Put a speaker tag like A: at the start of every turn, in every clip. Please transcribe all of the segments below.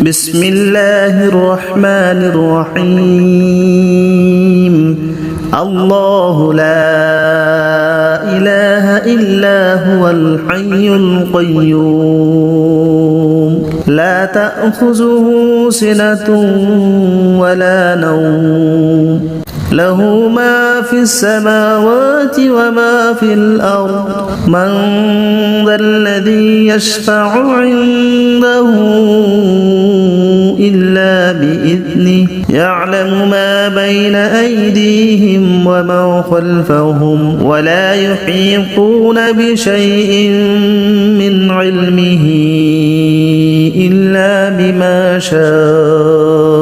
A: بسم الله الرحمن الرحيم الله لا إله إلا هو الحي القيوم لا تأخذه سنة ولا نوم له ما في السماوات وما في الأرض من ذا الذي يشفع عنده إلا بإذنه يعلم ما بين أيديهم وما خلفهم ولا يحيطون بشيء من علمه إلا بما شاء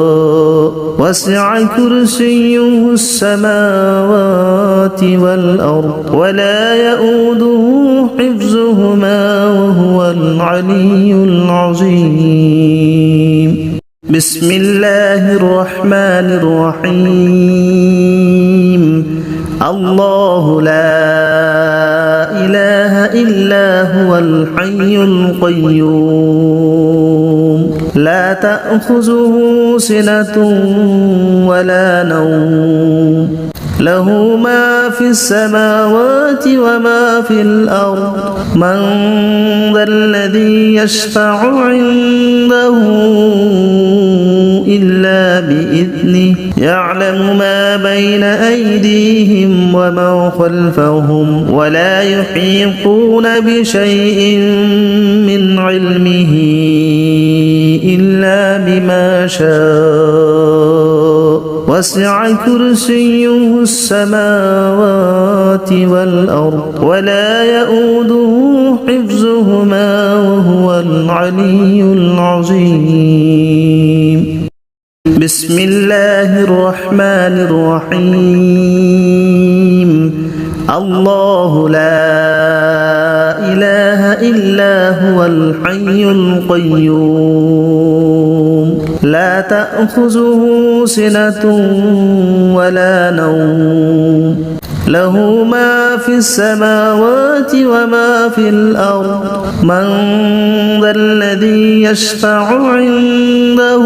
A: وسع كرسيه السماوات والأرض ولا يؤوده حفظهما وهو العلي العظيم بسم الله الرحمن الرحيم الله لا إله إلا هو الحي القيوم لا تأخذه سنة ولا نوم له ما في السماوات وما في الأرض من ذا الذي يشفع عنده إلا بإذنه يعلم ما بين أيديهم وما خلفهم ولا يحيطون بشيء من علمه إلا بما شاء وسع كرسيه السماوات والأرض ولا يؤوده حفظهما وهو العلي العظيم بسم الله الرحمن الرحيم الله لا إله إلا هو الحي القيوم لا تأخذه سنة ولا نوم له ما في السماوات وما في الأرض من ذا الذي يشفع عنده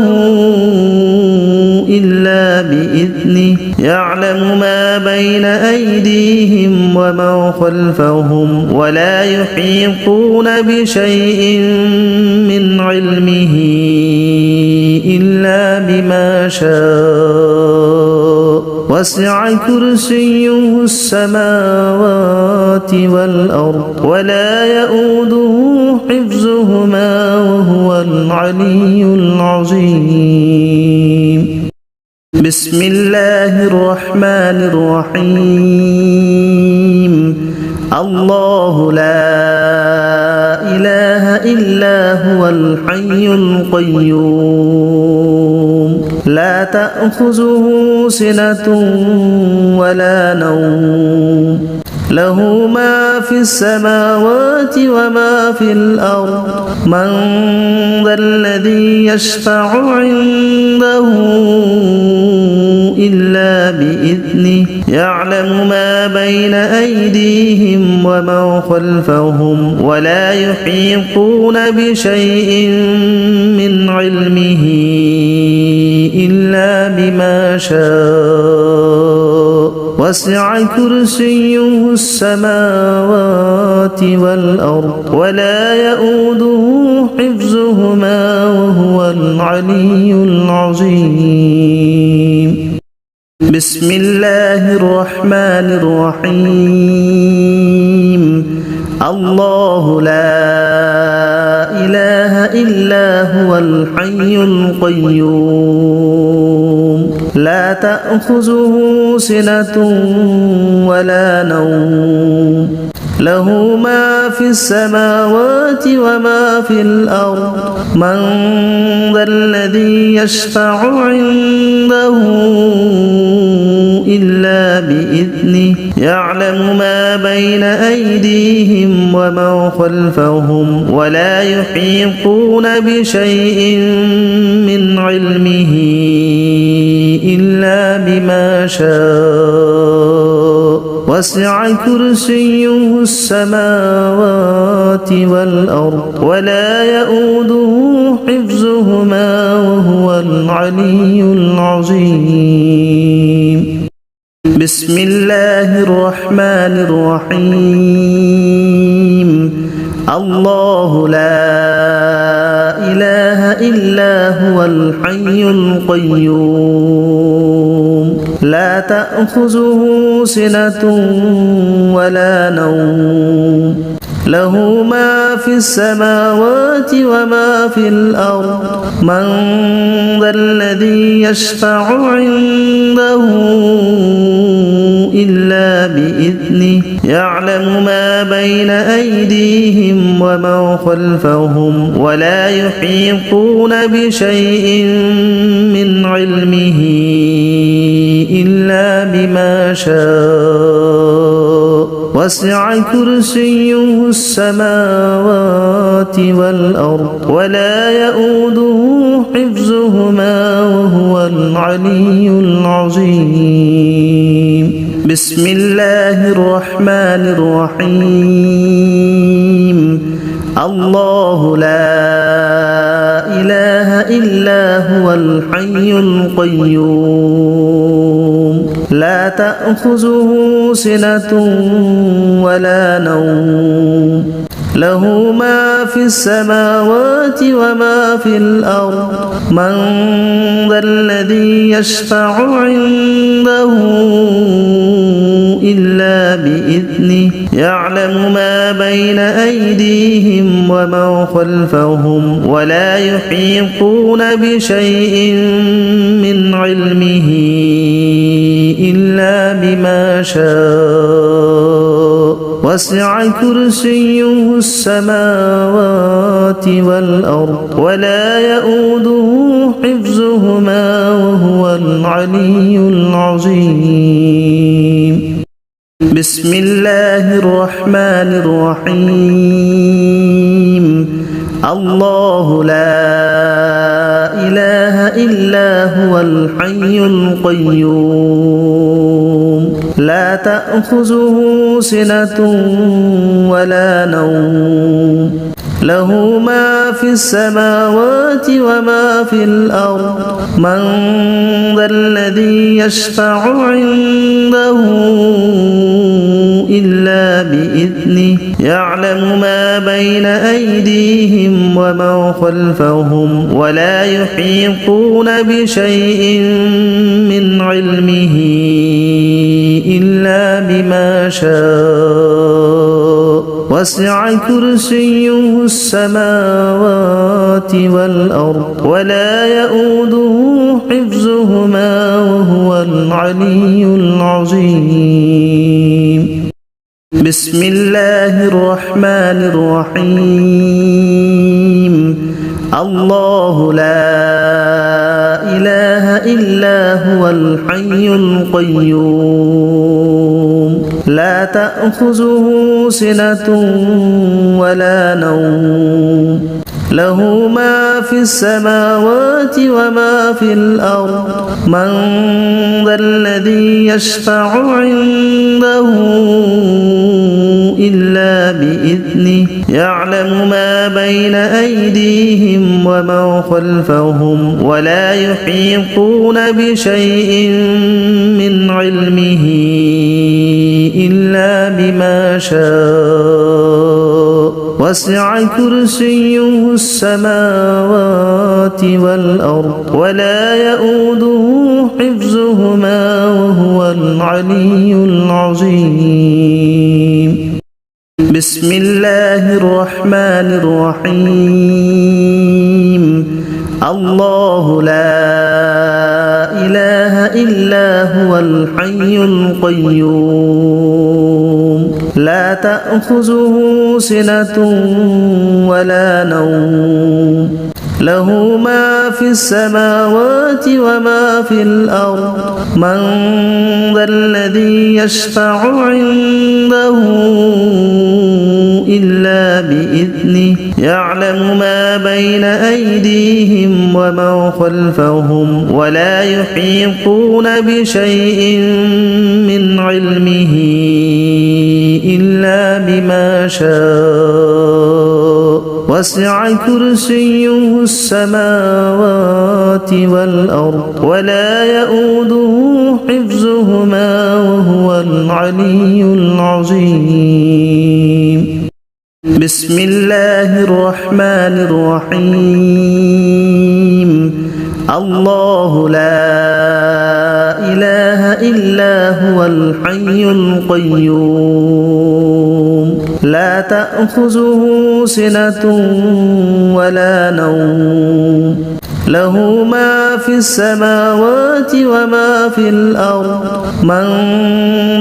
A: إلا بإذنه يعلم ما بين أيديهم وما خلفهم ولا يحيطون بشيء من علمه إلا بما شاء وسع كرسيه السماوات والأرض ولا يؤوده حفظهما وهو العلي العظيم بسم الله الرحمن الرحيم الله لا إله إلا هو الحي القيوم لا تأخذه سنة ولا نوم له ما في السماوات وما في الأرض من ذا الذي يشفع عنده إلا بإذنه يعلم ما بين أيديهم وما خلفهم ولا يحيطون بشيء من علمه إلا بما شاء وسع كرسيه السماوات والأرض ولا يؤوده حفظهما وهو العلي العظيم بسم الله الرحمن الرحيم الله لا إله إلا هو الحي القيوم لا تأخذه سنة ولا نوم له ما في السماوات وما في الأرض من ذا الذي يشفع عنده إلا بإذنه يعلم ما بين أيديهم وما خلفهم ولا يحيطون بشيء من علمه إلا بما شاء وسع كرسيه السماوات والأرض ولا يؤوده حفظهما العلي العظيم بسم الله الرحمن الرحيم الله لا إله إلا هو الحي القيوم لا تأخذه سنة ولا نوم له ما في السماوات وما في الأرض من ذا الذي يشفع عنده إلا بإذنه يعلم ما بين أيديهم وما خلفهم ولا يحيطون بشيء من علمه إلا بما شاء وسع كرسيه السماوات والأرض ولا يؤوده حفظهما وهو العلي العظيم بسم الله الرحمن الرحيم الله لا إله إلا هو الحي القيوم لا تأخذه سنة ولا نوم له ما في السماوات وما في الأرض من ذا الذي يشفع عنده إلا بإذنه يعلم ما بين أيديهم وما خلفهم ولا يحيطون بشيء من علمه إلا بما شاء وسع كرسيه السماوات والأرض ولا يؤوده حفظهما وهو العلي العظيم بسم الله الرحمن الرحيم الله لا إله إلا هو الحي القيوم لا تأخذه سنة ولا نوم له ما في السماوات وما في الأرض من ذا الذي يشفع عنده إلا بإذنه يعلم ما بين أيديهم وما خلفهم ولا يحيطون بشيء من علمه إلا بما شاء وسع كرسيه السماوات والأرض ولا يؤوده حفظهما وهو العلي العظيم بسم الله الرحمن الرحيم الله لا إله إلا هو الحي القيوم لا تأخذه سنة ولا نوم له ما في السماوات وما في الأرض من ذا الذي يشفع عنده إلا بإذنه يعلم ما بين أيديهم وما خلفهم ولا يحيطون بشيء من علمه إلا بما شاء وسع كرسيه السماوات والأرض ولا يؤوده حفظهما وهو العلي العظيم بسم الله الرحمن الرحيم الله لا إله إلا هو الحي القيوم لا تأخذه سنة ولا نوم له ما في السماوات وما في الأرض من ذا الذي يشفع عنده إلا بإذنه يعلم ما بين أيديهم وما خلفهم ولا يحيطون بشيء من علمه إلا بما شاء وسع كرسيه السماوات والأرض ولا يؤوده حفظهما وهو العلي العظيم. بسم الله الرحمن الرحيم. الله لا إله إلا هو الحي القيوم لا تأخذه سنة ولا نوم له ما في السماوات وما في الأرض من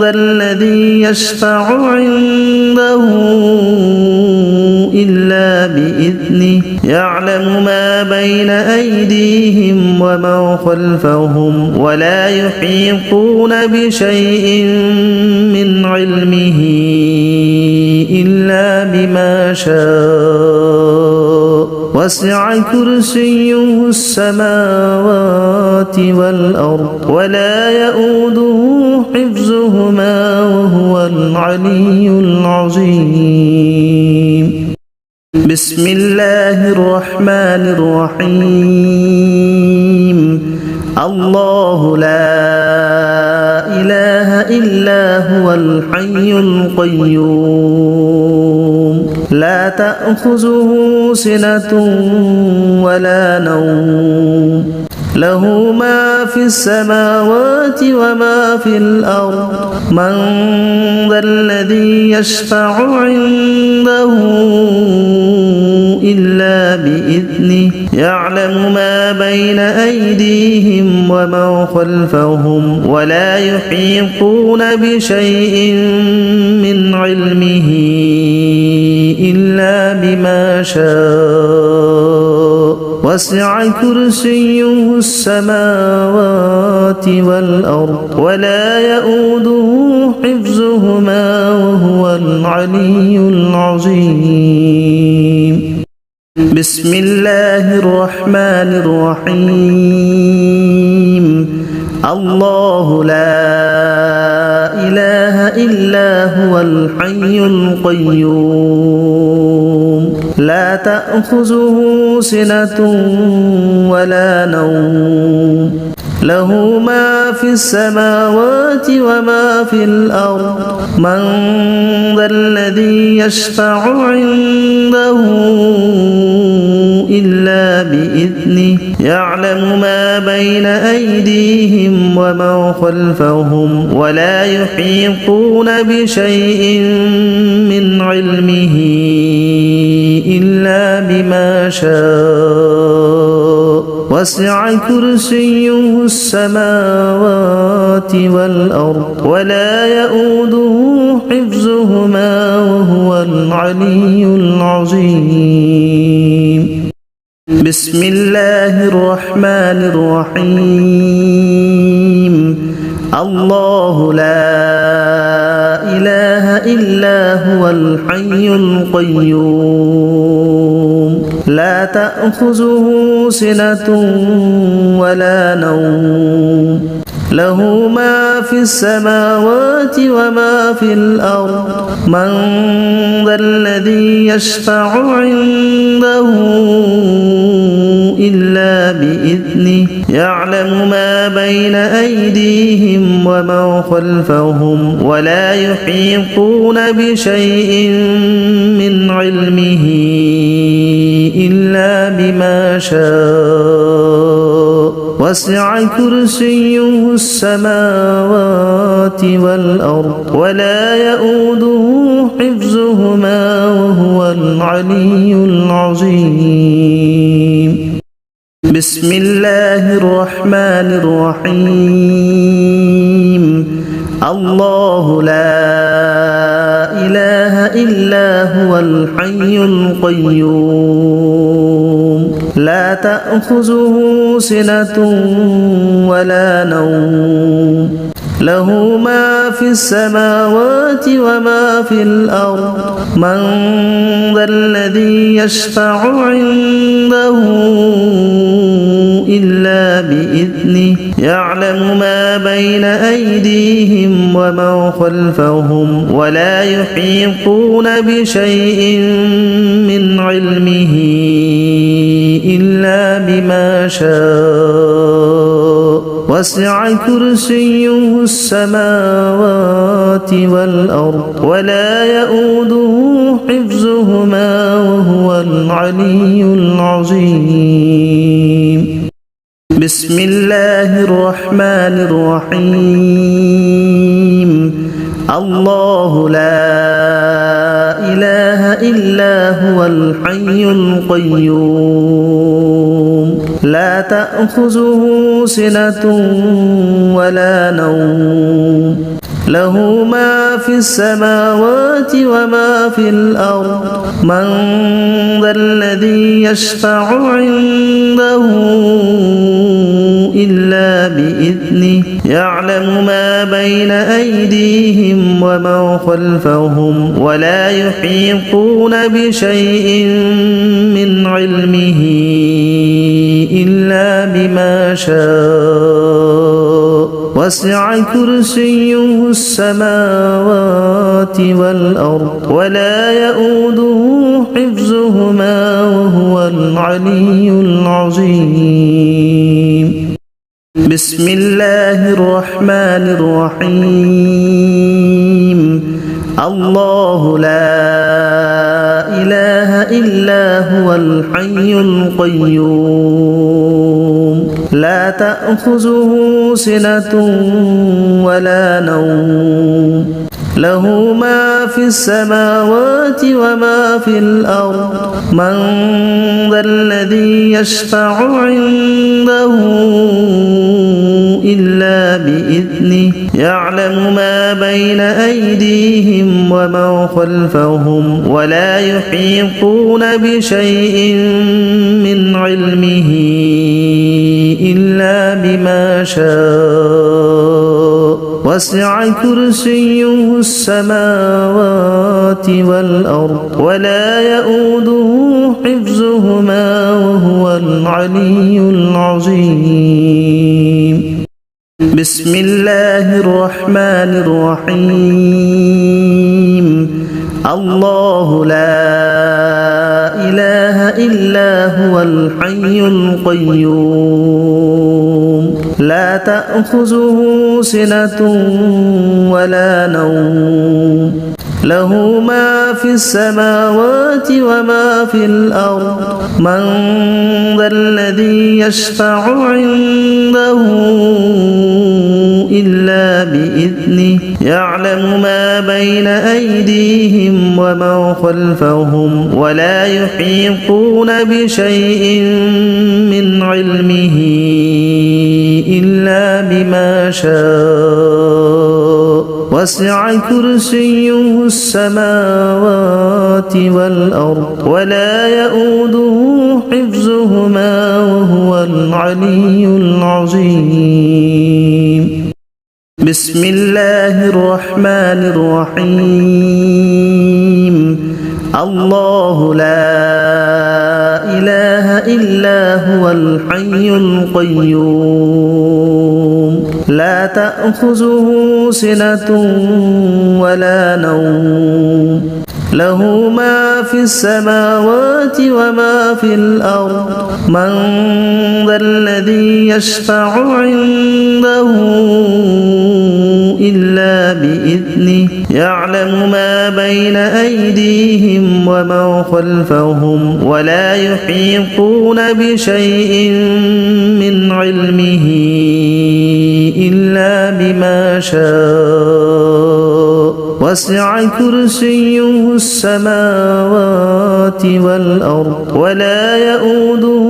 A: ذا الذي يشفع عنده إلا بإذنه يعلم ما بين أيديهم وما خلفهم ولا يحيطون بشيء من علمه إلا بما شاء وسع كرسيه السماوات والأرض ولا يؤوده حفظهما وهو العلي العظيم. بسم الله الرحمن الرحيم. الله لا إله إلا هو الحي القيوم لا تأخذه سنة ولا نوم له ما في السماوات وما في الأرض من ذا الذي يشفع عنده إلا بإذنه يعلم ما بين أيديهم وما خلفهم ولا يحيطون بشيء من علمه إلا بما شاء وسع كرسيه السماوات والأرض ولا يؤوده حفظهما وهو العلي العظيم. بسم الله الرحمن الرحيم. الله لا إله إلا هو الحي القيوم لا تأخذه سنة ولا نوم له ما في السماوات وما في الأرض من ذا الذي يشفع عنده إلا بإذنه يعلم ما بين أيديهم وما خلفهم ولا يحيطون بشيء من علمه إلا بما شاء وسع كرسيه السماوات والأرض ولا يؤوده حفظهما وهو العلي العظيم. بسم الله الرحمن الرحيم. الله لا إله إلا هو الحي القيوم لا تأخذه سنة ولا نوم له ما في السماوات وما في الأرض من ذا الذي يشفع عنده إلا بإذنه يعلم ما بين أيديهم وما خلفهم ولا يحيطون بشيء من علمه إلا بما شاء وسع كرسيه السماوات والأرض ولا يؤوده حفظهما وهو العلي العظيم. بسم الله الرحمن الرحيم. الله لا إله إلا هو الحي القيوم لا تأخذه سنة ولا نوم له ما في السماوات وما في الأرض من ذا الذي يشفع عنده إلا بإذنه يعلم ما بين أيديهم وما خلفهم ولا يحيطون بشيء من علمه إلا بما شاء وسع كرسيه السماوات والأرض ولا يؤوده حفظهما وهو العلي العظيم بسم الله الرحمن الرحيم الله لا إله إلا هو الحي القيوم لا تأخذه سنة ولا نوم له ما في السماوات وما في الأرض من ذا الذي يشفع عنده إلا بإذنه يعلم ما بين أيديهم وما خلفهم ولا يحيطون بشيء من علمه إلا بما شاء وسع كرسيه السماوات والأرض ولا يؤوده حفظهما وهو العلي العظيم بسم الله الرحمن الرحيم الله لا إله إلا هو الحي القيوم لا تأخذه سنة ولا نوم له ما في السماوات وما في الأرض من ذا الذي يشفع عنده إلا بإذنه يعلم ما بين أيديهم وما خلفهم ولا يحيطون بشيء من علمه إلا بما شاء وسع كرسيه السماوات والأرض ولا يؤوده حفظهما وهو العلي العظيم بسم الله الرحمن الرحيم الله لا إله إلا هو الحي القيوم لا تأخذه سنة ولا نوم له ما في السماوات وما في الأرض من ذا الذي يشفع عنده إلا بإذنه يعلم ما بين أيديهم وما خلفهم ولا يحيطون بشيء من علمه إلا بما شاء وسع كرسيه السماوات والأرض ولا يؤوده حفظهما وهو العلي العظيم بسم الله الرحمن الرحيم الله لا إله إلا هو الحي القيوم لا تأخذه سنة ولا نوم له ما في السماوات وما في الأرض من ذا الذي يشفع عنده إلا بإذنه يعلم ما بين أيديهم وما خلفهم ولا يحيطون بشيء من علمه إلا بما شاء وسع كرسيه السماوات والأرض ولا يؤوده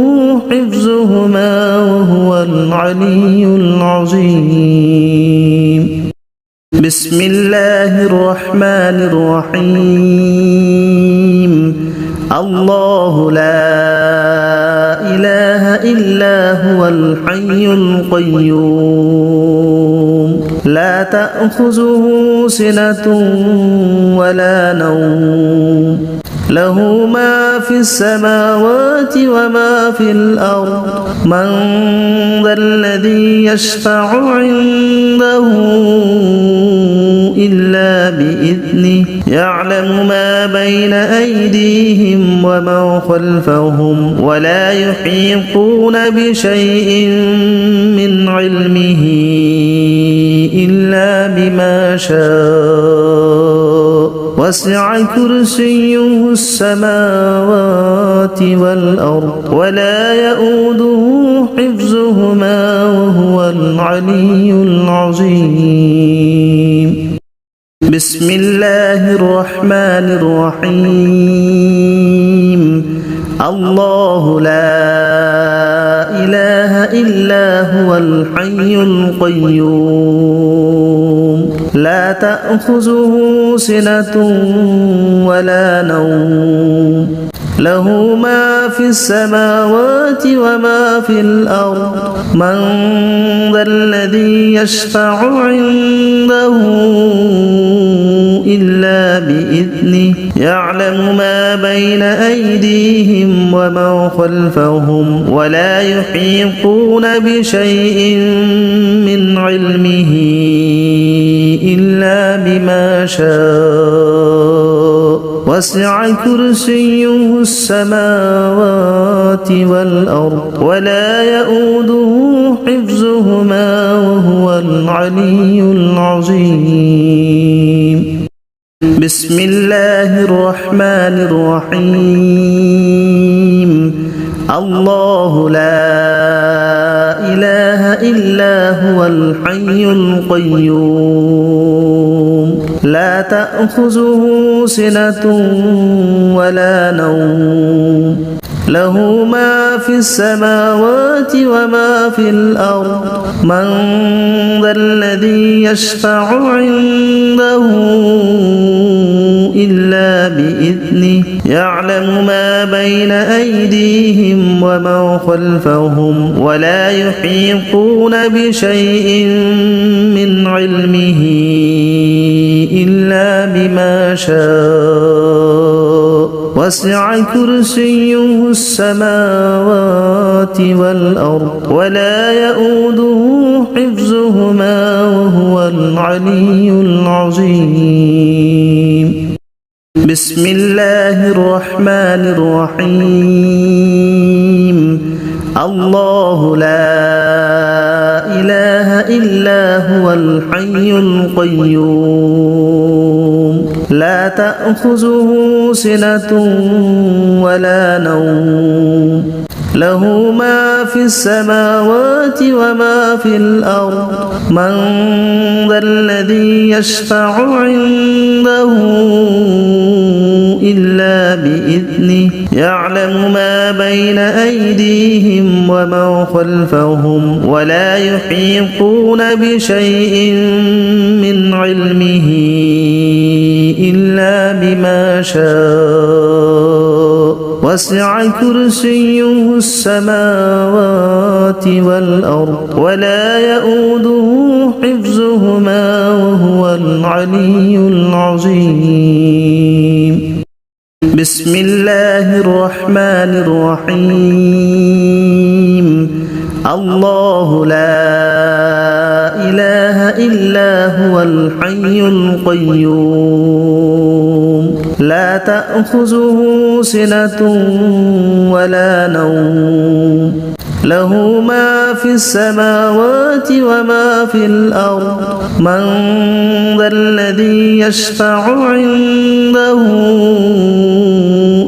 A: حفظهما وهو العلي العظيم بسم الله الرحمن الرحيم الله لا إله إلا هو الحي القيوم لا تأخذه سنة ولا نوم له ما في السماوات وما في الأرض من ذا الذي يشفع عنده إلا بإذنه يعلم ما بين أيديهم وما خلفهم ولا يحيطون بشيء من علمه إلا بما شاء وسع كرسيه السماوات والأرض ولا يؤوده حفظهما وهو العلي العظيم. بسم الله الرحمن الرحيم. الله لا إله إلا هو الحي القيوم لا تأخذه سنة ولا نوم له ما في السماوات وما في الأرض من ذا الذي يشفع عنده إلا بإذنه يعلم ما بين أيديهم وما خلفهم ولا يحيطون بشيء من علمه إلا بما شاء وسع كرسيه السماوات والأرض ولا يؤوده حفظهما وهو العلي العظيم. بسم الله الرحمن الرحيم. الله لا إله إلا هو الحي القيوم لا تأخذه سنة ولا نوم له ما في السماوات وما في الأرض من ذا الذي يشفع عنده إلا بإذنه يعلم ما بين أيديهم وما خلفهم ولا يحيطون بشيء من علمه إلا بما شاء وسع كرسيه السماوات والأرض ولا يؤوده حفظهما وهو العلي العظيم. بسم الله الرحمن الرحيم. الله لا إله إلا هو الحي القيوم لا تأخذه سنة ولا نوم له ما في السماوات وما في الأرض من ذا الذي يشفع عنده إلا بإذنه يعلم ما بين أيديهم وما خلفهم ولا يحيطون بشيء من علمه إلا بما شاء وسع كرسيه السماوات والأرض ولا يؤوده حفظهما وهو العلي العظيم. بسم الله الرحمن الرحيم. الله لا إله إلا هو الحي القيوم لا تأخذه سنة ولا نوم له ما في السماوات وما في الأرض من ذا الذي يشفع عنده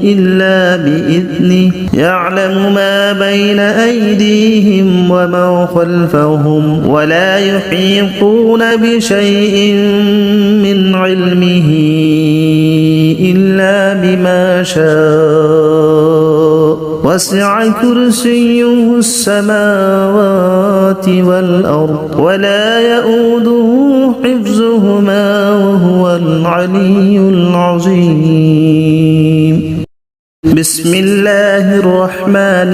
A: إلا بإذنه يعلم ما بين أيديهم وما خلفهم ولا يحيطون بشيء من علمه إلا بما شاء وسع كرسيه السماوات والأرض ولا يؤوده حفظهما وهو العلي العظيم. بسم الله الرحمن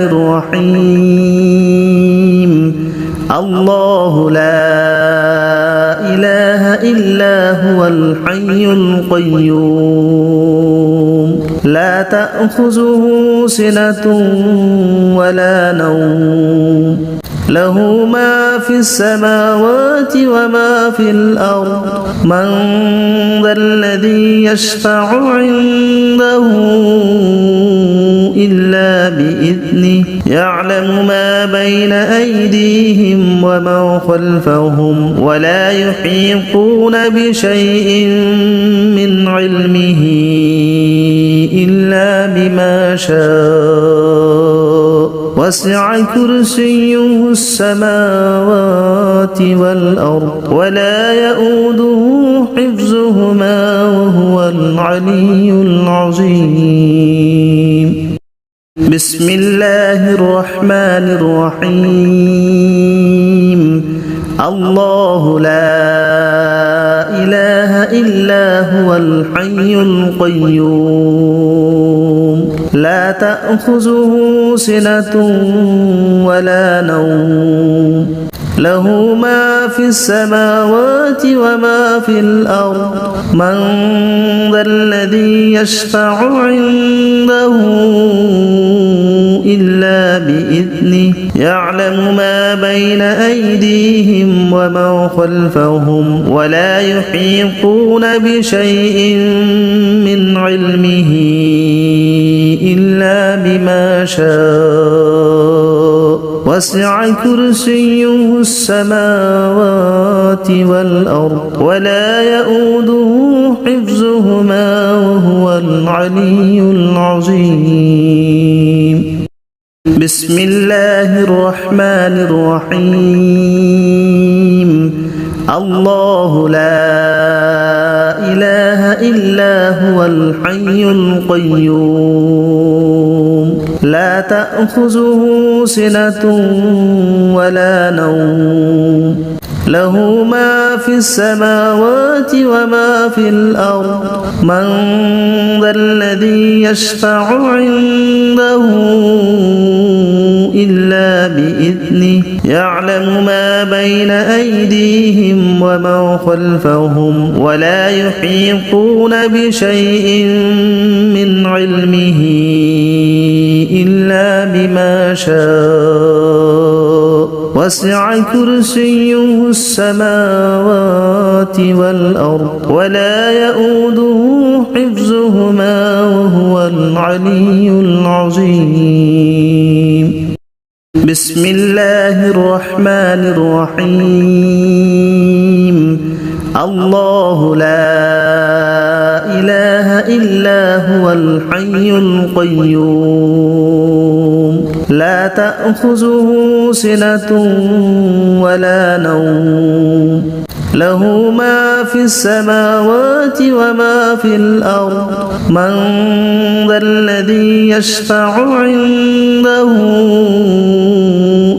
A: الرحيم. الله لا إله إلا هو الحي القيوم لا تأخذه سنة ولا نوم له ما في السماوات وما في الأرض من ذا الذي يشفع عنده إلا بإذنه يعلم ما بين أيديهم وما خلفهم ولا يحيطون بشيء من علمه إلا بما شاء وسع كرسيه السماوات والأرض ولا يؤوده حفظهما وهو العلي العظيم بسم الله الرحمن الرحيم الله لا إله إلا هو الحي القيوم لا تأخذه سنة ولا نوم له ما في السماوات وما في الأرض من ذا الذي يشفع عنده إلا بإذنه يعلم ما بين أيديهم وما خلفهم ولا يحيطون بشيء من علمه إلا بما شاء وسع كرسيه السماوات والأرض ولا يؤوده حفظهما وهو العلي العظيم بسم الله الرحمن الرحيم الله لا إله إلا هو الحي القيوم لا تأخذه سنة ولا نوم له ما في السماوات وما في الأرض من ذا الذي يشفع عنده إلا بإذنه يعلم ما بين أيديهم وما خلفهم ولا يحيطون بشيء من علمه إلا بما شاء وسع كرسيه السماوات والأرض ولا يؤوده حفظهما وهو العلي العظيم بسم الله الرحمن الرحيم الله لا إله إلا هو الحي القيوم لا تأخذه سنة ولا نوم له ما في السماوات وما في الأرض من ذا الذي يشفع عنده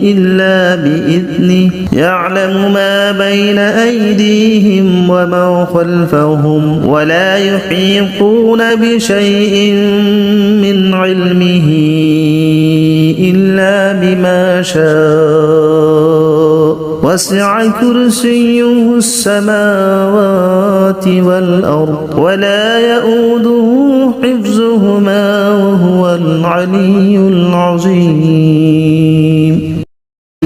A: إلا بإذنه يعلم ما بين أيديهم وما خلفهم ولا يحيطون بشيء من علمه إلا بما شاء وسع كرسيه السماوات والأرض ولا يؤوده حفظهما وهو العلي العظيم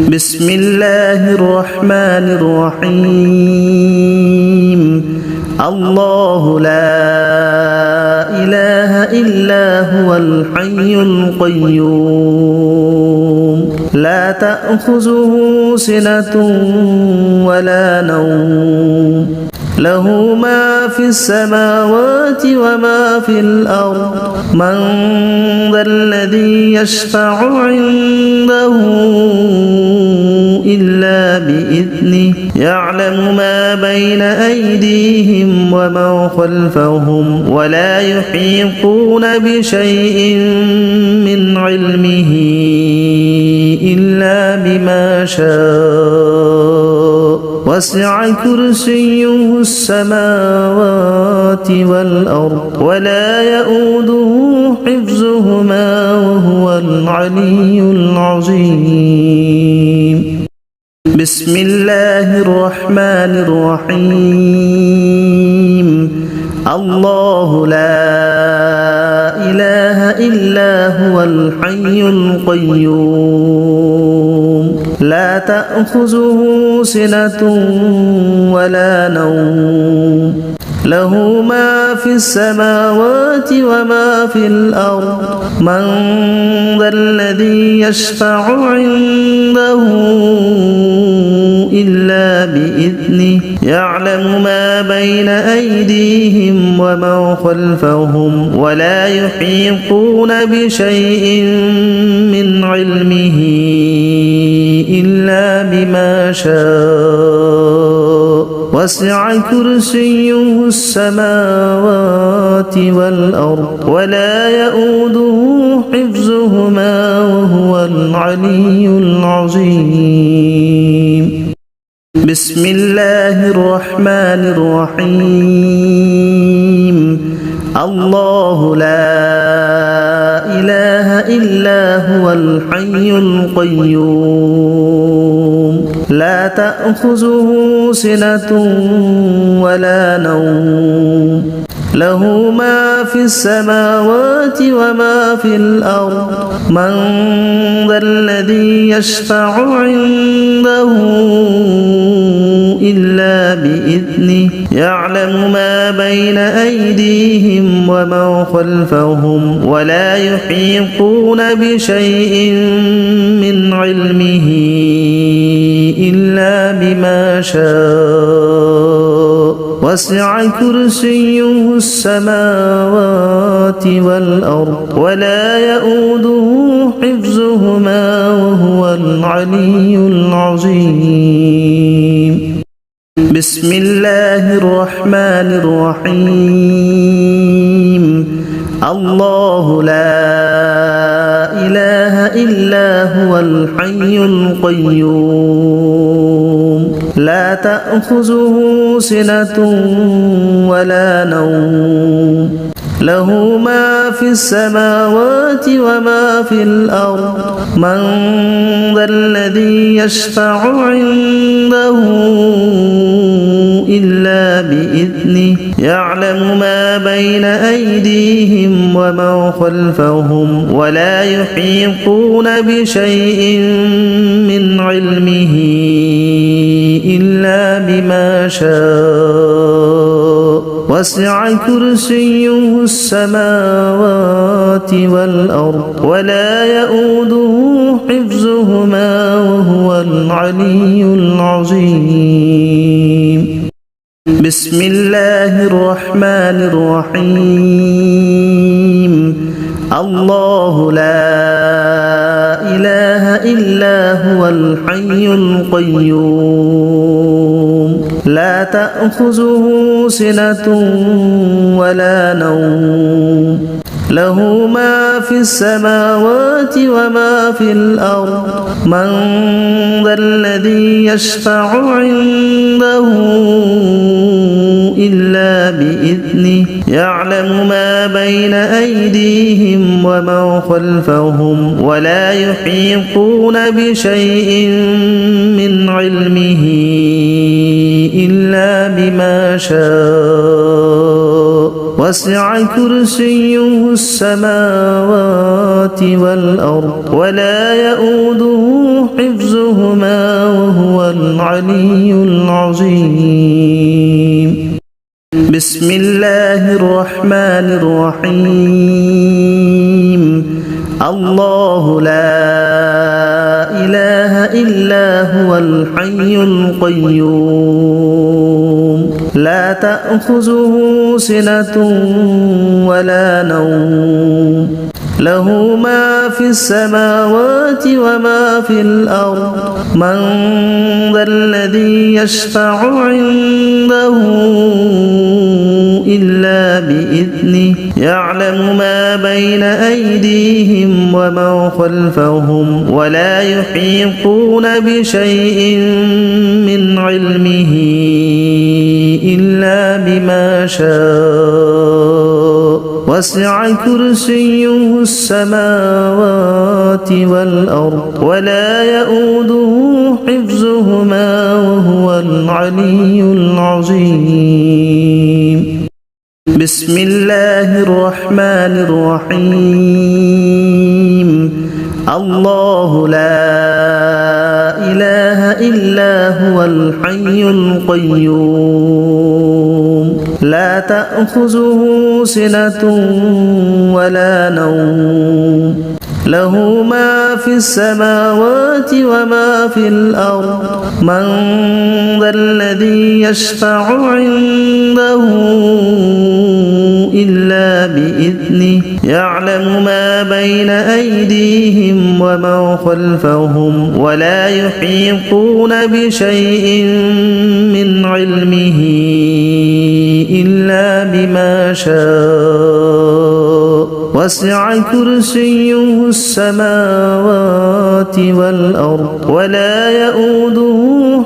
A: بسم الله الرحمن الرحيم الله لا إله إلا هو الحي القيوم لا تأخذه سنة ولا نوم له ما في السماوات وما في الأرض من ذا الذي يشفع عنده إلا بإذنه يعلم ما بين أيديهم وما خلفهم ولا يحيطون بشيء من علمه إلا بما شاء وسع كرسيه السماوات والأرض ولا يؤوده حفظهما وهو العلي العظيم بسم الله الرحمن الرحيم الله لا إله إلا هو الحي القيوم لا تأخذه سنة ولا نوم له ما في السماوات وما في الأرض من ذا الذي يشفع عنده إلا بإذنه يعلم ما بين أيديهم وما خلفهم ولا يحيطون بشيء من علمه إلا بما شاء وسع كرسيه السماوات والأرض ولا يؤوده حفظهما وهو العلي العظيم بسم الله الرحمن الرحيم الله لا إله إلا هو الحي القيوم لا تأخذه سنة ولا نوم له ما في السماوات وما في الأرض من ذا الذي يشفع عنده إلا بإذنه يعلم ما بين أيديهم وما خلفهم ولا يحيطون بشيء من علمه إلا بما شاء وسع كرسيه السماوات والأرض ولا يؤوده حفظهما وهو العلي العظيم بسم الله الرحمن الرحيم الله لا إله إلا هو الحي القيوم لا تأخذه سنة ولا نوم له ما في السماوات وما في الأرض من ذا الذي يشفع عنده إلا بإذنه يعلم ما بين أيديهم وما خلفهم ولا يحيطون بشيء من علمه إلا بما شاء وسع كرسيه السماوات والأرض ولا يؤوده حفظهما وهو العلي العظيم بسم الله الرحمن الرحيم الله لا إله إلا هو الحي القيوم لا تأخذه سنة ولا نوم له ما في السماوات وما في الأرض من ذا الذي يشفع عنده إلا بإذنه يعلم ما بين أيديهم وما خلفهم ولا يحيطون بشيء من علمه إلا بما شاء وسع كرسيه السماوات والأرض ولا يؤوده حفظهما وهو العلي العظيم بسم الله الرحمن الرحيم الله لا إله إلا هو الحي القيوم لا تأخذه سنة ولا نوم له ما في السماوات وما في الأرض من ذا الذي يشفع عنده إلا بإذنه يعلم ما بين أيديهم وما خلفهم ولا يحيطون بشيء من علمه إلا بما شاء وسع كرسيه السماوات والأرض ولا يؤوده حفظهما وهو العلي العظيم بسم الله الرحمن الرحيم الله لا إله إلا هو الحي القيوم لا تأخذه سنة ولا نوم له ما في السماوات وما في الأرض من ذا الذي يشفع عنده إلا بإذنه يعلم ما بين أيديهم وما خلفهم ولا يحيطون بشيء من علمه إلا بما شاء وسع كرسيه السماوات والأرض ولا يؤوده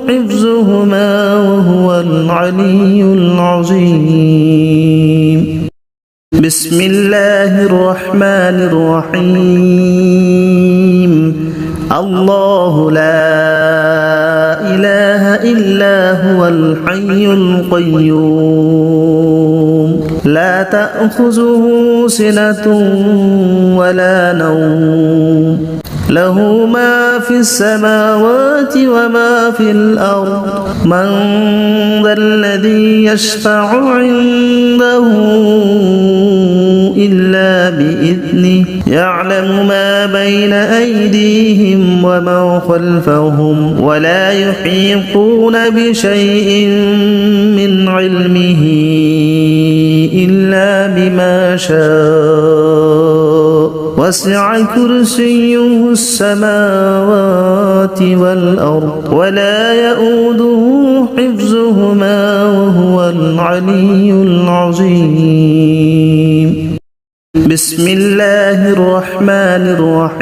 A: حفظهما وهو العلي العظيم بسم الله الرحمن الرحيم الله لا إله إلا هو الحي القيوم لا تأخذه سنة ولا نوم له ما في السماوات وما في الأرض من ذا الذي يشفع عنده إلا بإذنه يعلم ما بين أيديهم وما خلفهم ولا يحيطون بشيء من علمه إلا بما شاء وسع كرسيه السماوات والأرض ولا يؤوده حفظهما وهو العلي العظيم بسم الله الرحمن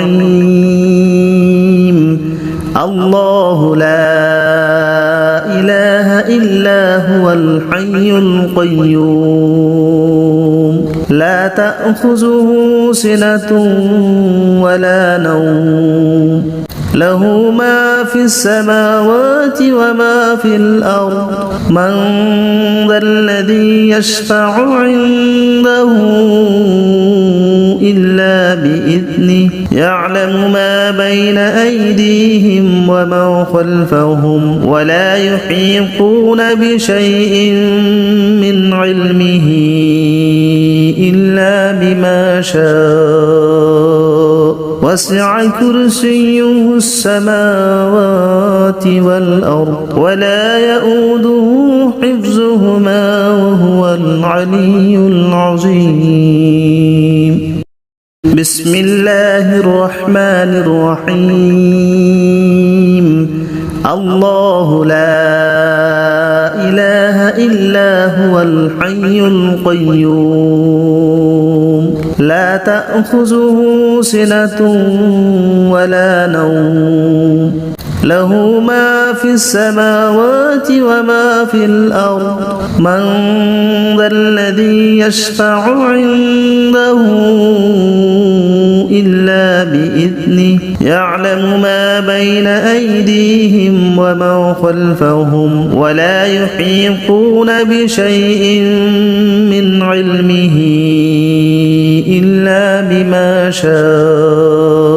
A: الرحيم الله لا إله إلا هو الحي القيوم لا تأخذه سنة ولا نوم له ما في السماوات وما في الأرض من ذا الذي يشفع عنده إلا بإذنه يعلم ما بين أيديهم وما خلفهم ولا يحيطون بشيء من علمه إلا بما شاء وسع كرسيه السماوات والأرض ولا يؤوده حفظهما وهو العلي العظيم بسم الله الرحمن الرحيم الله لا إله إلا هو الحي القيوم لا تأخذه سنة ولا نوم له ما في السماوات وما في الأرض من ذا الذي يشفع عنده إلا بإذنه يعلم ما بين أيديهم وما خلفهم ولا يحيطون بشيء من علمه إلا بما شاء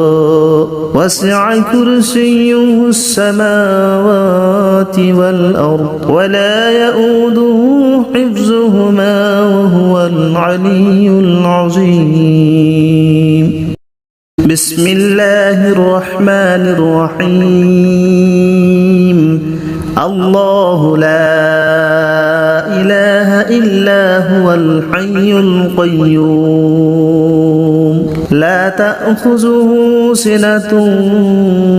A: وسع كرسيه السماوات والأرض ولا يؤوده حفظهما وهو العلي العظيم بسم الله الرحمن الرحيم الله لا إله إلا هو الحي القيوم لا تأخذه سنة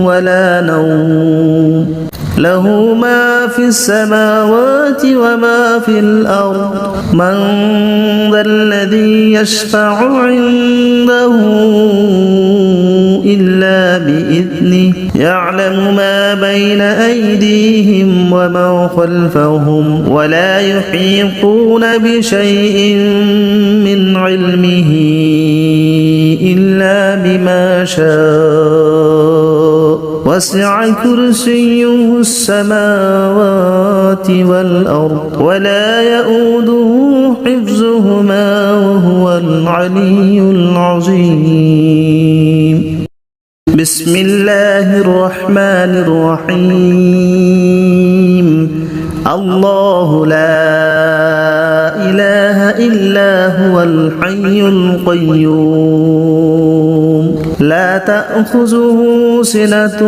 A: ولا نوم له ما في السماوات وما في الأرض من ذا الذي يشفع عنده إلا بإذنه يعلم ما بين أيديهم وما خلفهم ولا يحيطون بشيء من علمه إلا بما شاء وسع كرسيه السماوات والأرض ولا يؤوده حفظهما وهو العلي العظيم بسم الله الرحمن الرحيم الله لا إله إلا هو الحي القيوم لا تأخذه سنة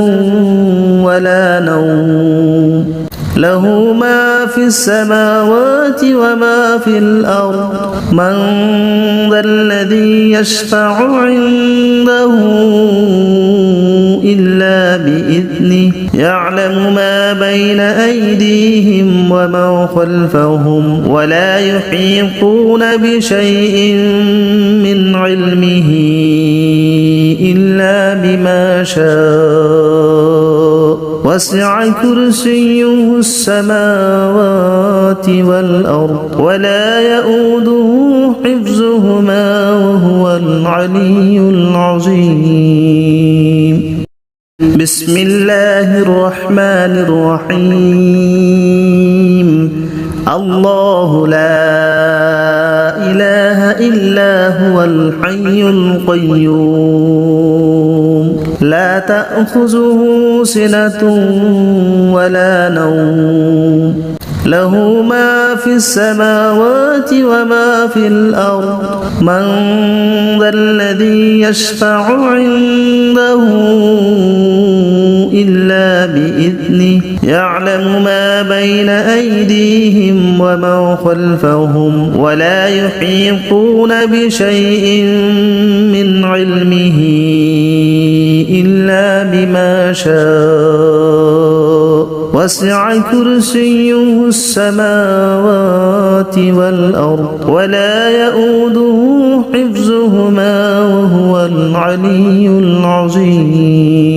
A: ولا نوم له ما في السماوات وما في الأرض من ذا الذي يشفع عنده إلا بإذنه يعلم ما بين أيديهم وما خلفهم ولا يحيطون بشيء من علمه إلا بما شاء وسع كرسيه السماوات والأرض ولا يؤوده حفظهما وهو العلي العظيم بسم الله الرحمن الرحيم الله لا إله إلا هو الحي القيوم لا تأخذه سنة ولا نوم له ما في السماوات وما في الأرض من ذا الذي يشفع عنده إلا بإذنه يعلم ما بين أيديهم وما خلفهم ولا يحيطون بشيء من علمه إلا بما شاء وسع كرسيه السماوات والأرض ولا يؤوده حفظهما وهو العلي العظيم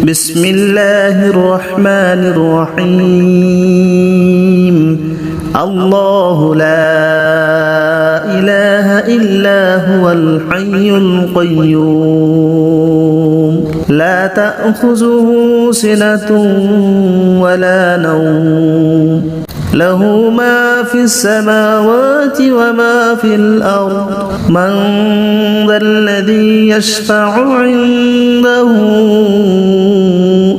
A: بسم الله الرحمن الرحيم الله لا إله إلا هو الحي القيوم لا تأخذه سنة ولا نوم له ما في السماوات وما في الأرض من ذا الذي يشفع عنده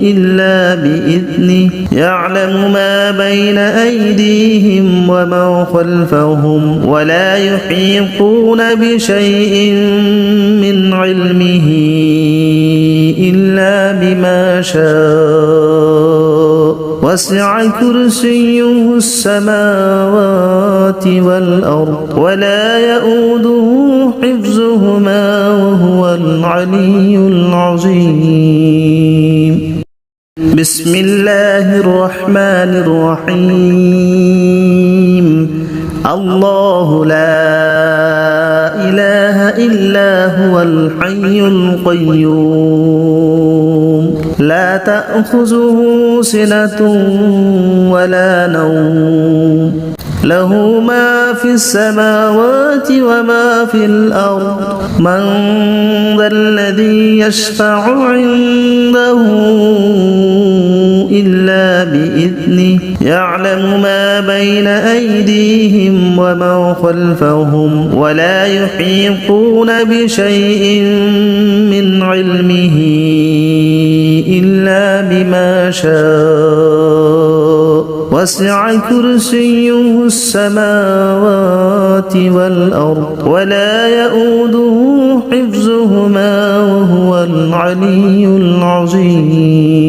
A: إلا بإذنه يعلم ما بين أيديهم وما خلفهم ولا يحيطون بشيء من علمه إلا بما شاء وسع كرسيه السماوات والأرض ولا يؤوده حفظهما وهو العلي العظيم بسم الله الرحمن الرحيم الله لا إله إلا هو الحي القيوم لا تأخذه سنة ولا نوم له ما في السماوات وما في الأرض من ذا الذي يشفع عنده إلا بإذنه يعلم ما بين أيديهم وما خلفهم ولا يحيطون بشيء من علمه إلا بما شاء وسع كرسيه السماوات والأرض ولا يؤوده حفظهما وهو العلي العظيم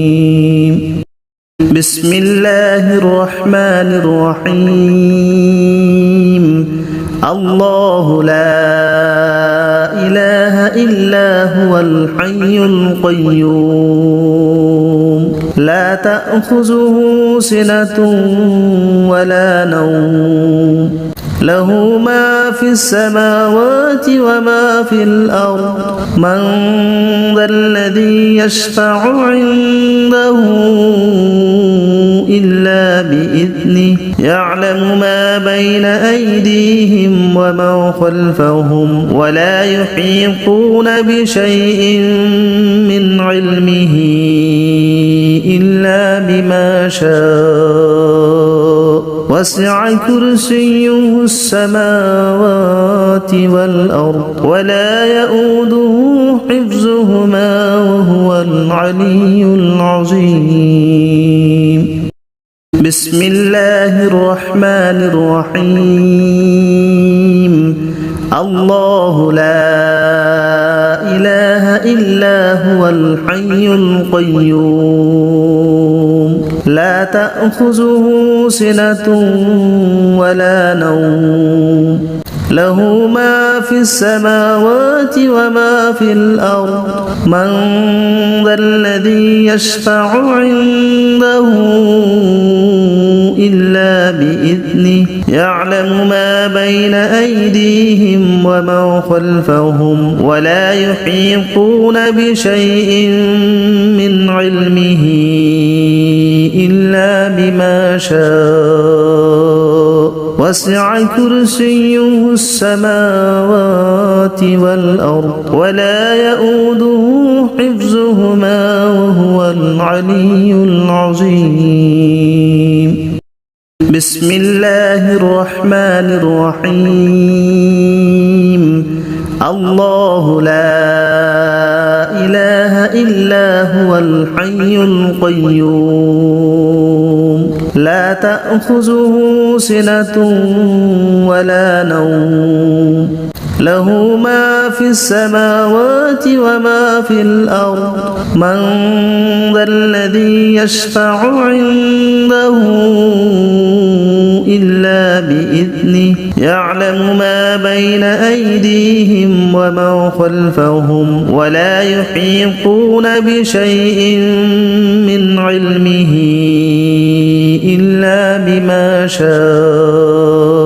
A: بسم الله الرحمن الرحيم الله لا إله إلا هو الحي القيوم لا تأخذه سنة ولا نوم له ما في السماوات وما في الأرض من ذا الذي يشفع عنده إلا بإذنه يعلم ما بين أيديهم وما خلفهم ولا يحيطون بشيء من علمه إلا بما شاء وسع كرسيه السماوات والأرض ولا يؤوده حفظهما وهو العلي العظيم. بسم الله الرحمن الرحيم. الله لا إله إلا هو الحي القيوم لا تأخذه سنة ولا نوم له ما في السماوات وما في الأرض من ذا الذي يشفع عنده إلا بإذنه يعلم ما بين أيديهم وما خلفهم ولا يحيطون بشيء من علمه إلا بما شاء وسع كرسيه السماوات والأرض ولا يؤوده حفظهما وهو العلي العظيم. بسم الله الرحمن الرحيم. الله لا إله إلا هو الحي القيوم لا تأخذه سنة ولا نوم له ما في السماوات وما في الأرض من ذا الذي يشفع عنده إلا بإذنه يعلم ما بين أيديهم وما خلفهم ولا يحيطون بشيء من علمه إلا بما شاء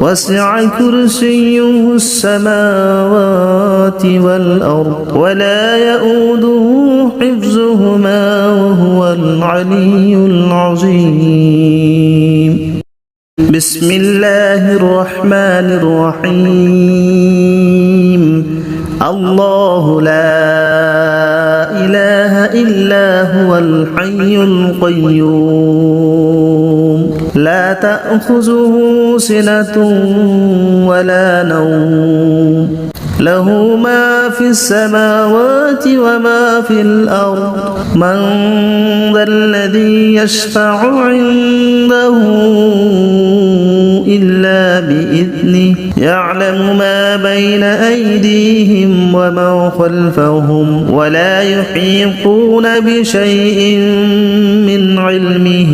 A: وسع كرسيه السماوات والأرض ولا يؤوده حفظهما وهو العلي العظيم. بسم الله الرحمن الرحيم. الله لا إله إلا هو الحي القيوم لا تأخذه سنة ولا نوم له ما في السماوات وما في الأرض من ذا الذي يشفع عنده إلا بإذنه يعلم ما بين أيديهم وما خلفهم ولا يحيطون بشيء من علمه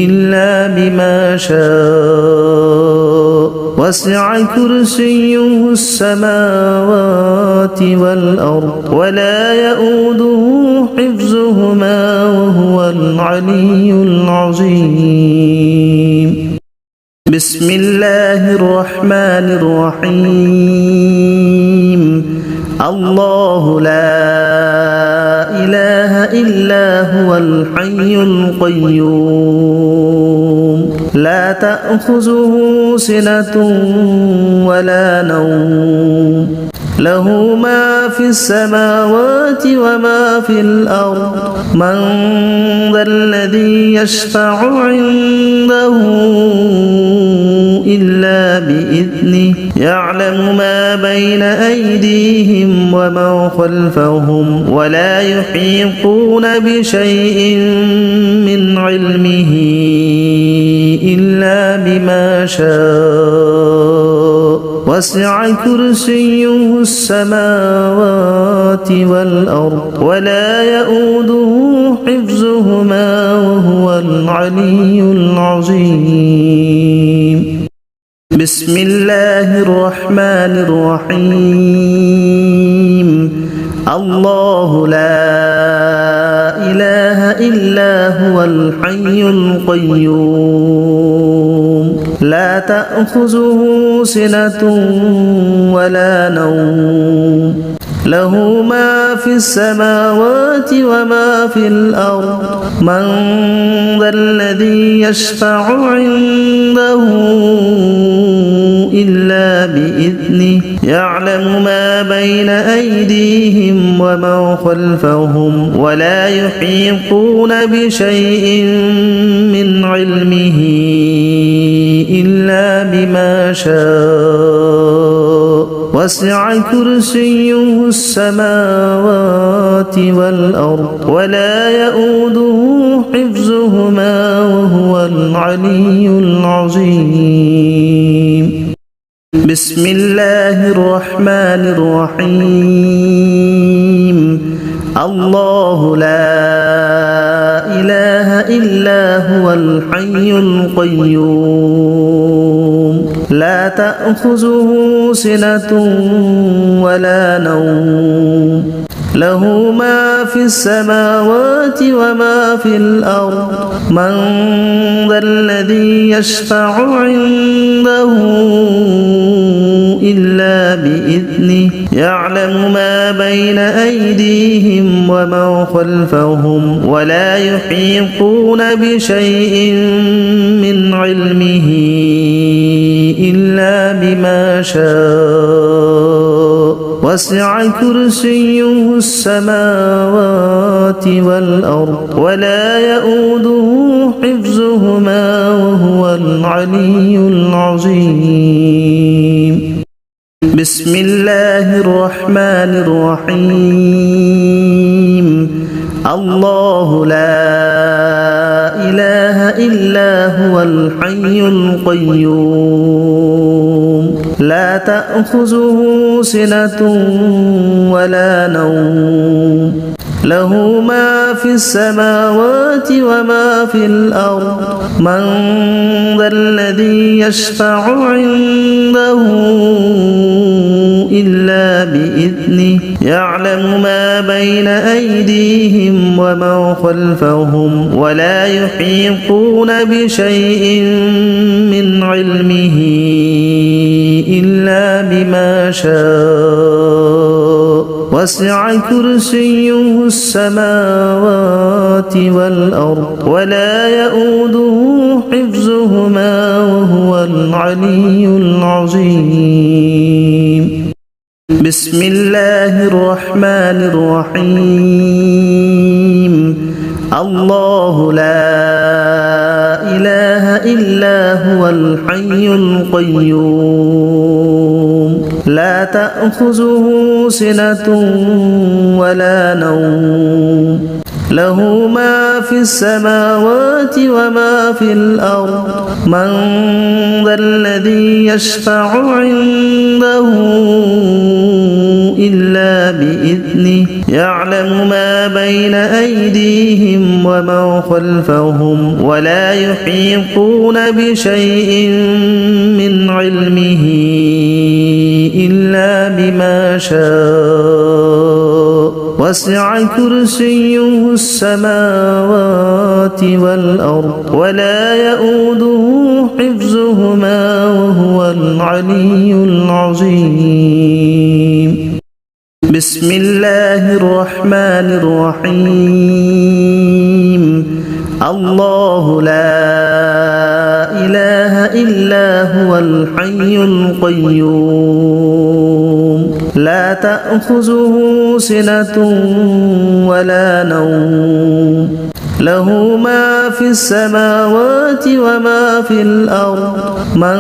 A: إلا بما شاء وسع كرسيه السماوات والأرض ولا يؤوده حفظهما وهو العلي العظيم. بسم الله الرحمن الرحيم. الله لا إله إلا هو الحي القيوم لا تأخذه سنة ولا نوم له ما في السماوات وما في الأرض من ذا الذي يشفع عنده إلا بإذنه يعلم ما بين أيديهم وما خلفهم ولا يحيطون بشيء من علمه إلا بما شاء وسع كرسيه السماوات والأرض ولا يؤوده حفظهما وهو العلي العظيم. بسم الله الرحمن الرحيم. الله لا إله إلا هو الحي القيوم لا تأخذه سنة ولا نوم له ما في السماوات وما في الأرض من ذا الذي يشفع عنده إلا بإذنه يعلم ما بين أيديهم وما خلفهم ولا يحيطون بشيء من علمه إلا بما شاء وسع كرسيه السماوات والأرض ولا يؤوده حفظهما وهو العلي العظيم. بسم الله الرحمن الرحيم. الله لا إله إلا هو الحي القيوم لا تأخذه سنة ولا نوم له ما في السماوات وما في الأرض من ذا الذي يشفع عنده إلا بإذنه يعلم ما بين أيديهم وما خلفهم ولا يحيطون بشيء من علمه إلا بما شاء وسع كرسيه السماوات والأرض ولا يؤوده حفظهما وهو العلي العظيم. بسم الله الرحمن الرحيم. الله لا إله إلا هو الحي القيوم لا تأخذه سنة ولا نوم له ما في السماوات وما في الأرض من ذا الذي يشفع عنده إلا بإذنه يعلم ما بين أيديهم وما خلفهم ولا يحيطون بشيء من علمه إلا بما شاء وسع كرسيه السماوات والأرض ولا يؤوده حفظهما وهو العلي العظيم. بسم الله الرحمن الرحيم. الله لا إله إلا هو الحي القيوم لا تأخذه سنة ولا نوم له ما في السماوات وما في الأرض من ذا الذي يشفع عنده إلا بإذنه يعلم ما بين أيديهم وما خلفهم ولا يحيطون بشيء من علمه إلا بما شاء وسع كرسيه السماوات والأرض ولا يؤوده حفظهما وهو العلي العظيم. بسم الله الرحمن الرحيم. الله لا إله إلا هو الحي القيوم لا تأخذه سنة ولا نوم له ما في السماوات وما في الأرض من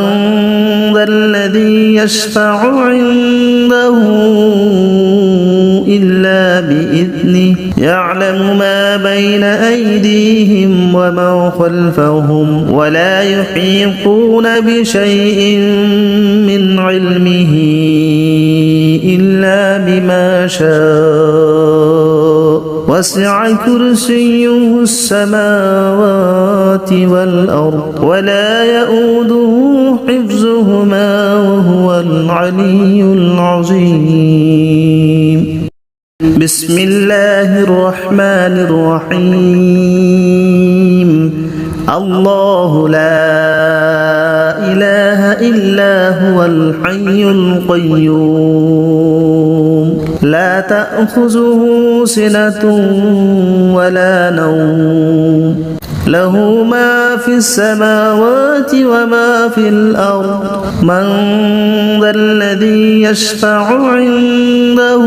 A: ذا الذي يشفع عنده إلا بإذنه يعلم ما بين أيديهم وما خلفهم ولا يحيطون بشيء من علمه إلا بما شاء وسع كرسيه السماوات والأرض ولا يؤوده حفظهما وهو العلي العظيم. بسم الله الرحمن الرحيم. الله لا إله إلا هو الحي القيوم لا تأخذه سنة ولا نوم له ما في السماوات وما في الأرض من ذا الذي يشفع عنده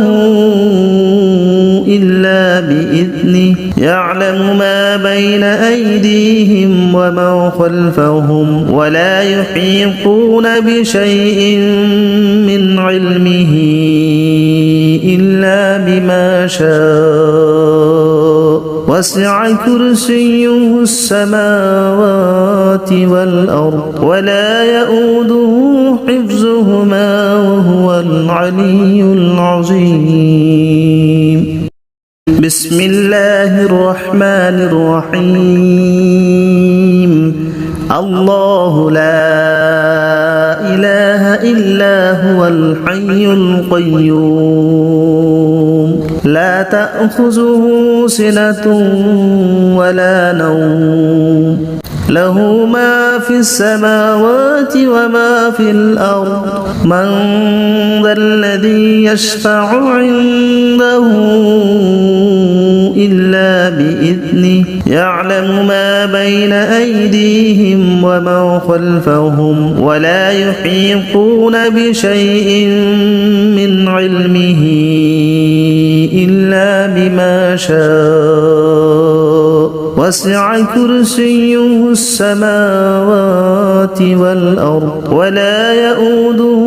A: إلا بإذنه يعلم ما بين أيديهم وما خلفهم ولا يحيطون بشيء من علمه إلا بما شاء وسع كرسيه السماوات والأرض ولا يؤوده حفظهما وهو العلي العظيم بسم الله الرحمن الرحيم الله لا إله إلا هو الحي القيوم لا تأخذه سنة ولا نوم له ما في السماوات وما في الأرض من ذا الذي يشفع عنده إلا بإذنه يعلم ما بين أيديهم وما خلفهم ولا يحيطون بشيء من علمه إلا بما شاء وسع كرسيه السماوات والأرض ولا يؤوده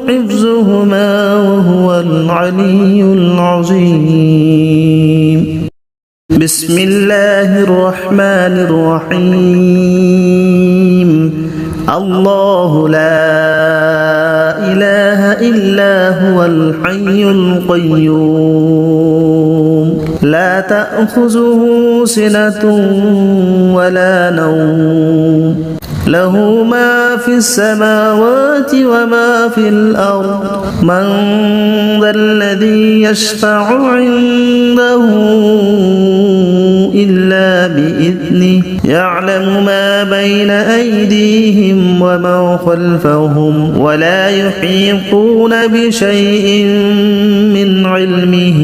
A: حفظهما وهو العلي العظيم بسم الله الرحمن الرحيم الله لا إله إلا هو الحي القيوم لا تأخذه سنة ولا نوم له ما في السماوات وما في الأرض من ذا الذي يشفع عنده إلا بإذنه يعلم ما بين أيديهم وما خلفهم ولا يحيطون بشيء من علمه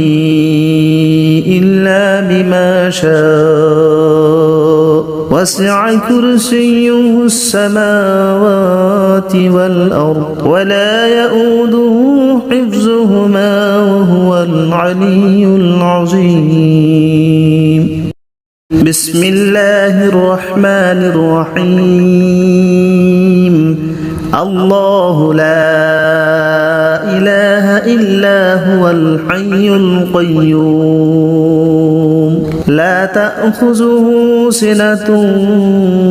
A: إلا بما شاء وسع كرسيه السماوات والأرض ولا يؤوده حفظهما وهو العلي العظيم بسم الله الرحمن الرحيم الله لا إله إلا هو الحي القيوم لا تأخذه سنة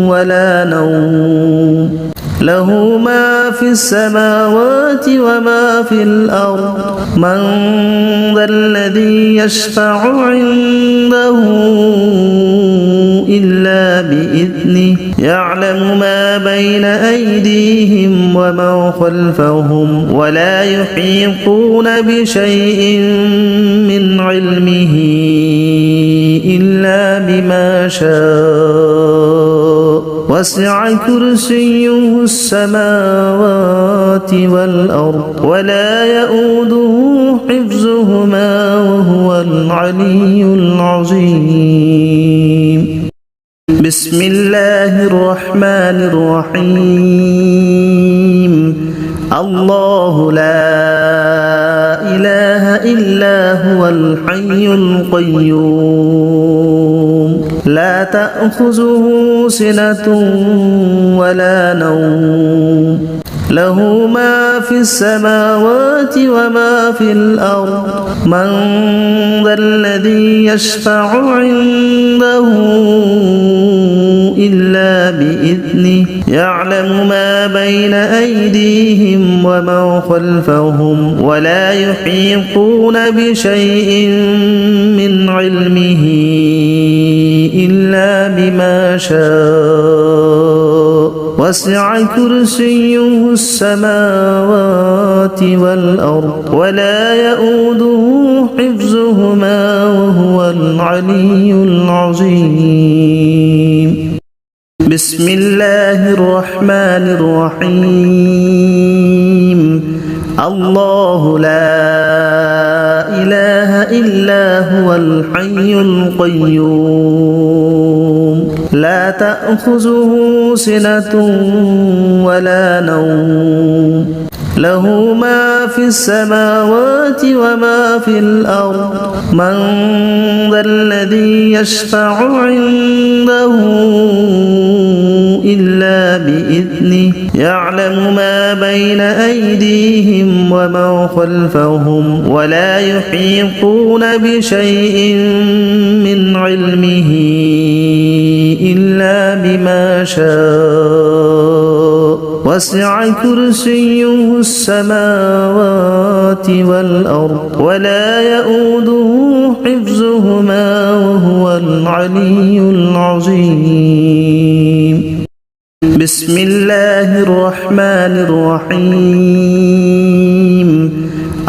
A: ولا نوم له ما في السماوات وما في الأرض من ذا الذي يشفع عنده إلا بإذنه يعلم ما بين أيديهم وما خلفهم ولا يحيطون بشيء من علمه إلا بما شاء وسع كرسيه السماوات والأرض ولا يؤوده حفظهما وهو العلي العظيم بسم الله الرحمن الرحيم الله لا إله إلا هو الحي القيوم لا تأخذه سنة ولا نوم له ما في السماوات وما في الأرض من ذا الذي يشفع عنده إلا بإذنه يعلم ما بين أيديهم وما خلفهم ولا يحيطون بشيء من علمه إلا بما شاء وسع كرسيه السماوات والأرض ولا يؤوده حفظهما وهو العلي العظيم بسم الله الرحمن الرحيم الله لا إله إلا هو الحي القيوم لا تأخذه سنة ولا نوم له ما في السماوات وما في الأرض من ذا الذي يشفع عنده إلا بإذنه يعلم ما بين أيديهم وما خلفهم ولا يحيطون بشيء من علمه إلا بما شاء وسع كرسيه السماوات والأرض ولا يؤوده حفظهما وهو العلي العظيم بسم الله الرحمن الرحيم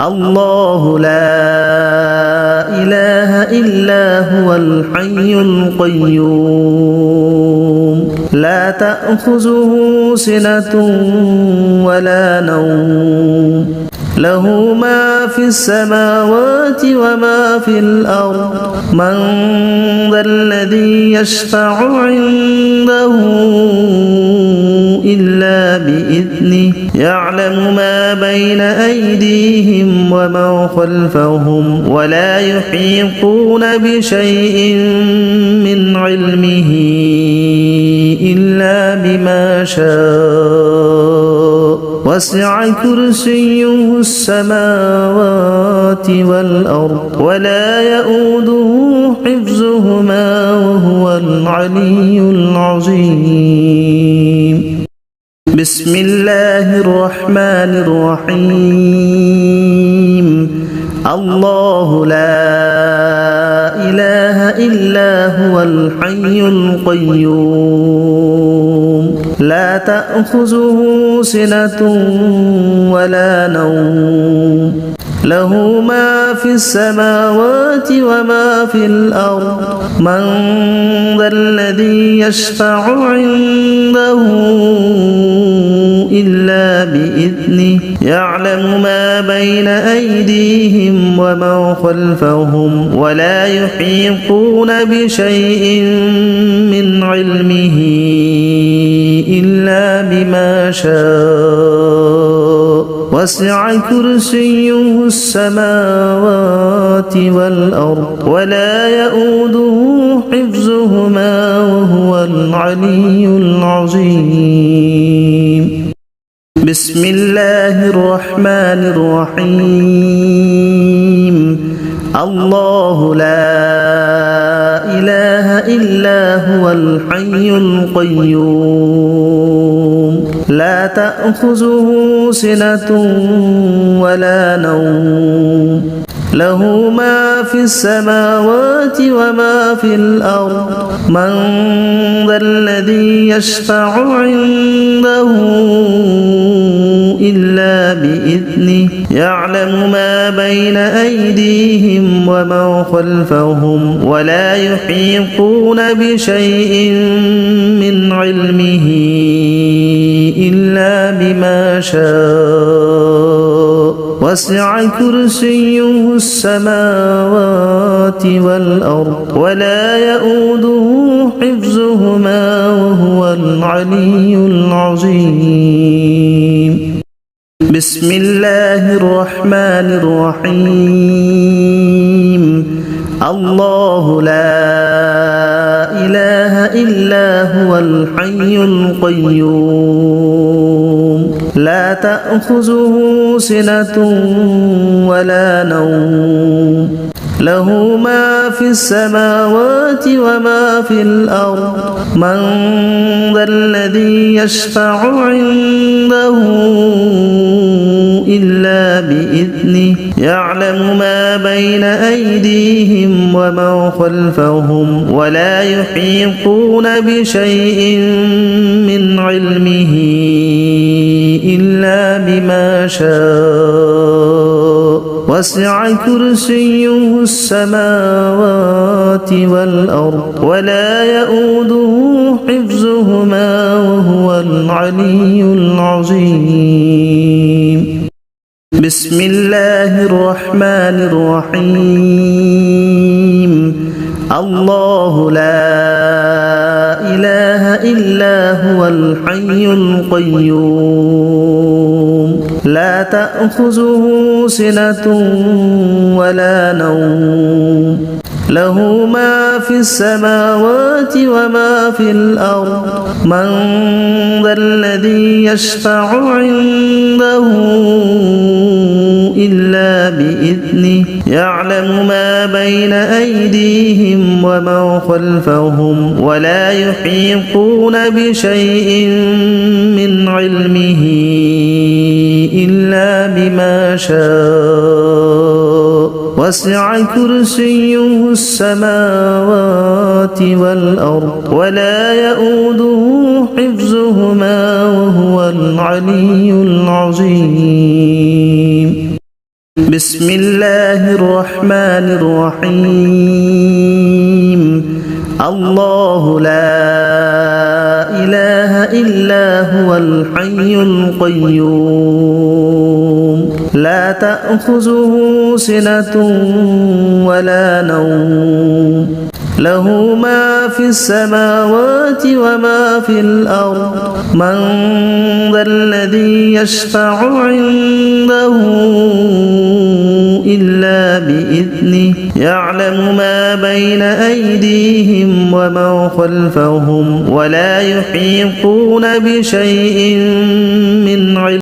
A: الله لا إله إلا هو الحي القيوم لا تأخذه سنة ولا نوم له ما في السماوات وما في الأرض من ذا الذي يشفع عنده إلا بإذنه يعلم ما بين أيديهم وما خلفهم ولا يحيطون بشيء من علمه إلا بما شاء وسع كرسيه السماوات والأرض ولا يؤوده حفظهما وهو العلي العظيم بسم الله الرحمن الرحيم الله لا إله إلا هو الحي القيوم لا تأخذه سنة ولا نوم له ما في السماوات وما في الأرض من ذا الذي يشفع عنده إلا بإذنه يعلم ما بين أيديهم وما خلفهم ولا يحيطون بشيء من علمه إلا بما شاء وسع كرسيه السماوات والأرض ولا يؤوده حفظهما وهو العلي العظيم بسم الله الرحمن الرحيم الله لا إله إلا هو الحي القيوم لا تأخذه سنة ولا نوم له ما في السماوات وما في الأرض من ذا الذي يشفع عنده إلا بإذنه يعلم ما بين أيديهم وما خلفهم ولا يحيطون بشيء من علمه إلا بما شاء وسع كرسيه السماوات والأرض ولا يؤوده حفظهما وهو العلي العظيم بسم الله الرحمن الرحيم الله لا إله إلا هو الحي القيوم لا تأخذه سنة ولا نوم له ما في السماوات وما في الأرض من ذا الذي يشفع عنده إلا بإذنه يعلم ما بين أيديهم وما خلفهم ولا يحيطون بشيء من علمه إلا بما شاء وسع كرسيه السماوات والأرض ولا يؤوده حفظهما وهو العلي العظيم بسم الله الرحمن الرحيم الله لا إلا هو الحي القيوم لا تأخذه سنة ولا نوم له ما في السماوات وما في الأرض من ذا الذي يشفع عنده إلا بإذنه يعلم ما بين أيديهم وما خلفهم ولا يحيطون بشيء من علمه إلا بما شاء وسع كرسيه السماوات والأرض ولا يؤوده حفظهما وهو العلي العظيم بسم الله الرحمن الرحيم الله لا إله إلا هو الحي القيوم لا تأخذه سنة ولا نوم له ما في السماوات وما في الأرض من ذا الذي يشفع عنده إلا بإذنه يعلم ما بين أيديهم وما خلفهم ولا يحيطون بشيء من علمه